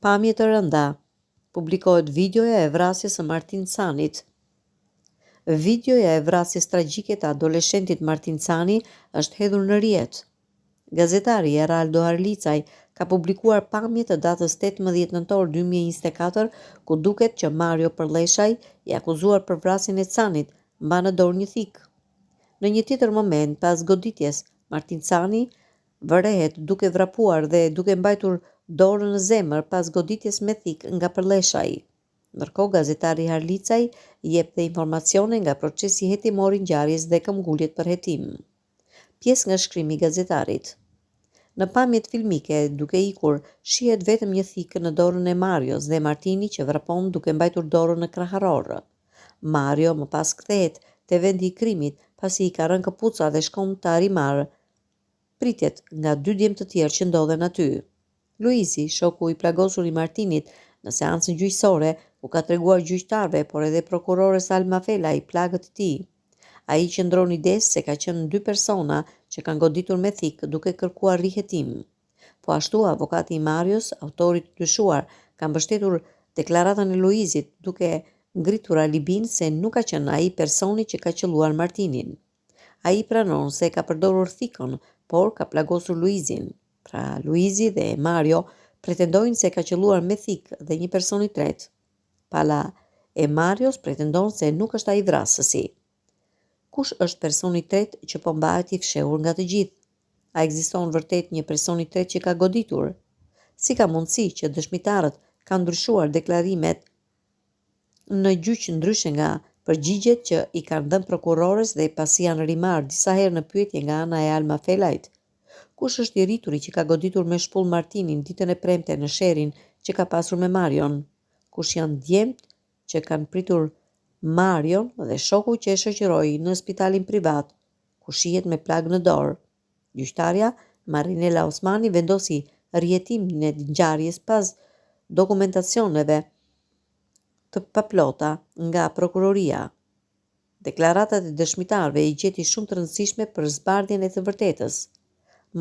Pamje të rënda. Publikohet videoja e vrasjes së Martin Canit. Videoja e vrasjes tragjike të adoleshentit Martin Cani është hedhur në rrjet. Gazetari Eraldo Harlicaj ka publikuar pamje të datës 18 nëntor 2024, ku duket që Mario Përlleshaj i akuzuar për vrasjen e Canit mban në dorë një thikë. Në një tjetër moment, pas goditjes, Martin Cani vërehet duke vrapuar dhe duke mbajtur dorën në zemër pas goditjes me thikë nga Përlleshaj. Ndërkohë, gazetari Harlicaj jep dhe informacione nga procesi hetimor i ngjarjes dhe këmbguljet për hetim. Pjesë nga shkrimi i gazetarit. Në pamjet filmike, duke ikur, shihet vetëm një thikë në dorën e Marios dhe Martini që vrapon duke mbajtur dorën në kraharor. Mario më pas kthehet te vendi i krimit pasi i ka rënë këpuca dhe shkon të arimarë pritjet nga 2 djemë të tjerë që ndodhen aty. Luizi, shoku i plagosur i Martinit, në seancën gjyqësore, u ka treguar gjyqtarëve, por edhe prokurores Alma Fela i plagët e tij. Ai qëndron ides se ka qenë 2 persona që kanë goditur me thikë duke kërkuar rihetim. Po ashtu, avokati i Marios, autorit të dyshuar, ka mbështetur deklaratën e Luizit duke ngritur alibin se nuk ka qenë ai personi që ka qelluar Martinin. Ai pranon se ka përdorur thikën, por ka plagosur Luizin. Pra, Luizi dhe Mario pretendojnë se ka qelluar me thikë dhe një person i tretë. Pala e Marios pretendon se nuk është ai vrasësi. Kush është personi i tretë që po mbahet i fshehur nga të gjithë? A ekziston vërtet një person i tretë që ka goditur? Si ka mundësi që dëshmitarët kanë ndryshuar deklarimet në gjyq ndryshe nga përgjigjet që i kanë dhënë prokurores dhe pasi janë rimar disa herë në pyetje nga ana e Alma Felajt? Kush është i rrituri që ka goditur me shpull Martinin ditën e premte në sherin që ka pasur me Marion? Kush janë djemt që kanë pritur Marion dhe shoku që e shoqëroi në spitalin privat, ku shihet me plag në dorë? Gjyqtarja Marinela Osmani vendosi rjetimin e ngjarjes pas dokumentacioneve të paplota nga prokuroria. Deklaratat e dëshmitarëve i gjeti shumë të rëndësishme për zbardhjen e të vërtetës.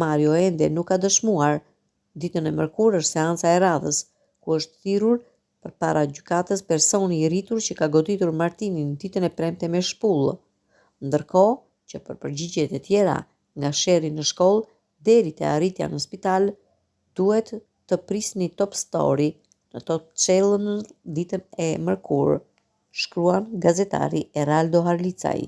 Mario ende nuk ka dëshmuar. Ditën e mërkurë është seanca e radhës, ku është thirrur përpara gjykatës personi i rritur që ka goditur Martinin ditën e premte me shpullë, ndërkohë që për përgjigjet e tjera nga sherri në shkollë deri te arritja në spital duhet të prisni Top Story në Top Channel ditën e mërkurë, shkruan gazetari Eraldo Harlicaj.